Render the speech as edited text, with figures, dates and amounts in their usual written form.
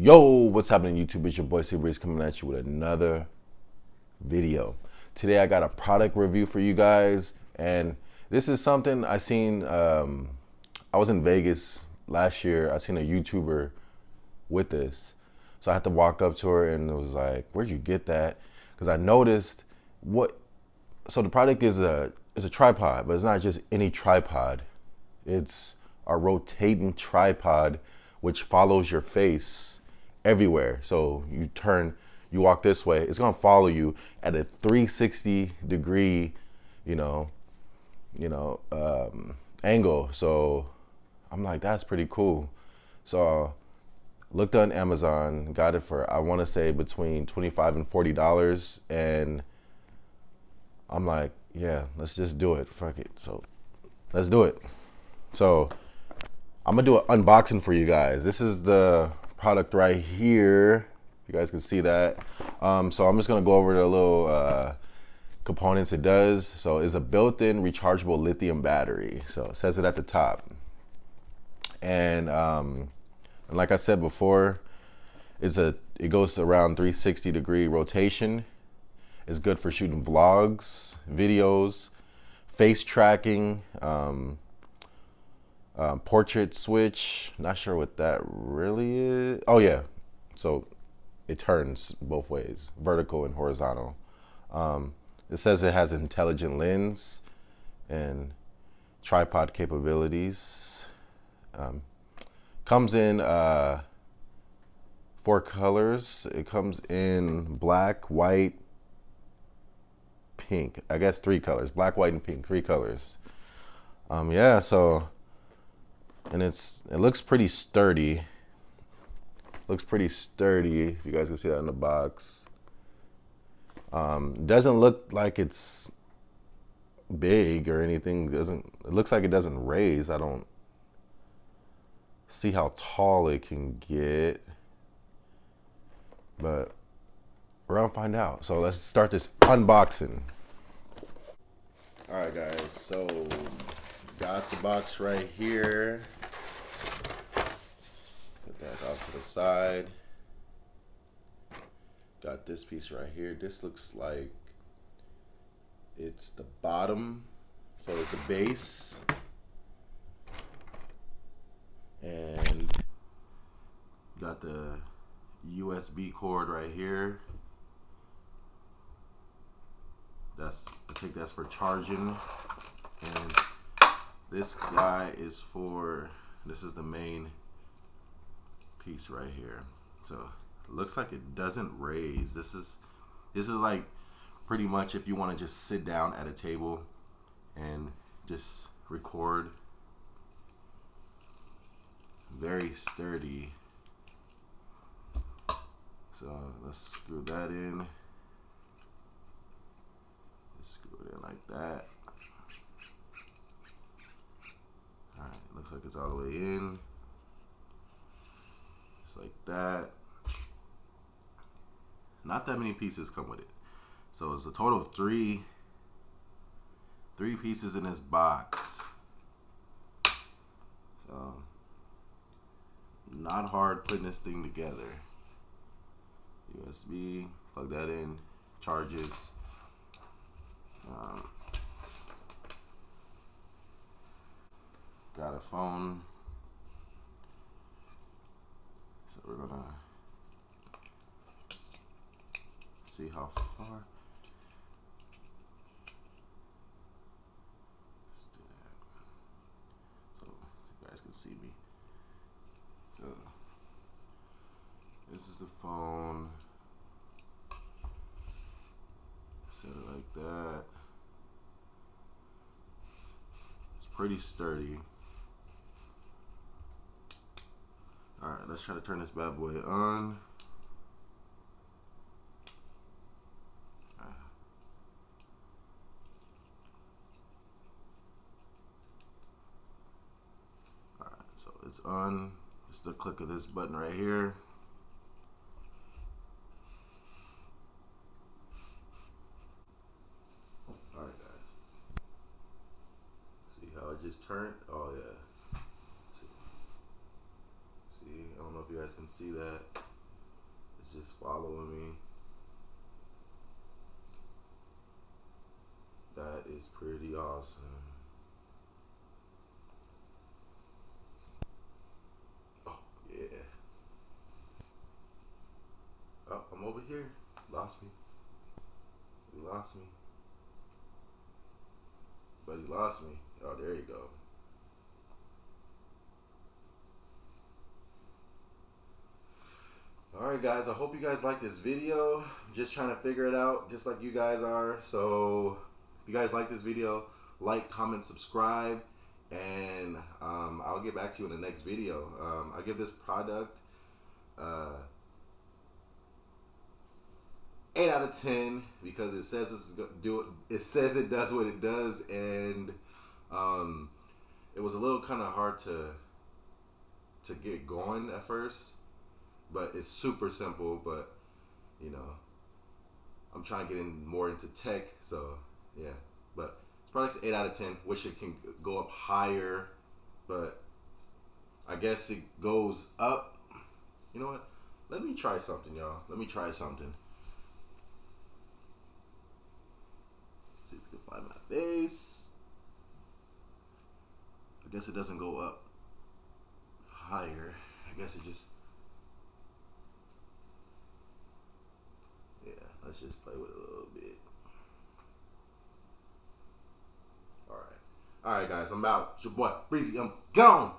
Yo, what's happening YouTube? It's your boy C-Breeze coming at you with another video. Today I got a product review for you guys, and this is something I seen. I was in Vegas last year. I seen a YouTuber with this, so I had to walk up to her and it was like, "Where'd you get that?" Because I noticed what. So the product is a tripod, but it's not just any tripod. It's a rotating tripod which follows your face everywhere. So you turn, you walk this way, it's gonna follow you at a 360 degree, you know, angle. So I'm like, that's pretty cool. So looked on Amazon, got it for I want to say between $25 and $40, and I'm like, yeah, let's just do it. Fuck it. So let's do it. So I'm gonna do an unboxing for you guys. This is the product right here. You guys can see that. So I'm just gonna go over the little components it does. So it's a built-in rechargeable lithium battery. So it says it at the top. And like I said before, it goes around 360 degree rotation. It's good for shooting vlogs, videos, face tracking, portrait switch. Not sure what that really is. Oh yeah, so it turns both ways, vertical and horizontal. It says it has an intelligent lens and tripod capabilities. Comes in 4 colors. It comes in black, white, pink. I guess 3 colors: black, white, and pink. 3 colors. Yeah. So, and it looks pretty sturdy. Looks pretty sturdy. If you guys can see that in the box. Doesn't look like it's big or anything. It looks like it doesn't raise. I don't see how tall it can get, but we're gonna find out. So let's start this unboxing. All right, guys. So got the box right here. Put that off to the side. Got this piece right here. This looks like it's the bottom. So it's the base. And got the USB cord right here. I think that's for charging. And this guy is this is the main piece right here. So it looks like it doesn't raise. This is like pretty much if you want to just sit down at a table and just record. Very sturdy. So let's screw that in. Just screw it in like that. Alright, looks like it's all the way in. Just like that. Not that many pieces come with it. So it's a total of three pieces in this box. So not hard putting this thing together. USB, plug that in, charges. Got a phone. So we're gonna see how far. Let's do that. So you guys can see me. So this is the phone. Set it like that. It's pretty sturdy. Alright, let's try to turn this bad boy on. Alright, so it's on. Just a click of this button right here. Alright, guys. See how it just turned? Oh, yeah. See, I don't know if you guys can see that. just following me. That is pretty awesome. Oh, yeah. Oh, I'm over here. Lost me. He lost me. But he lost me. Oh, there you go. Alright guys, I hope you guys like this video. I'm just trying to figure it out, just like you guys are. So, if you guys like this video, like, comment, subscribe, and I'll get back to you in the next video. I'll give this product 8 out of 10 because it says it says it does what it does, and it was a little kind of hard to get going at first. But it's super simple, but you know, I'm trying to get more into tech, so yeah. But this product's 8 out of 10. Wish it can go up higher, but I guess it goes up. You know what? Let me try something, y'all. Let me try something. See if we can find my face. I guess it doesn't go up higher. I guess it just... Let's just play with it a little bit. Alright. Alright, guys. I'm out. It's your boy, Breezy. I'm gone.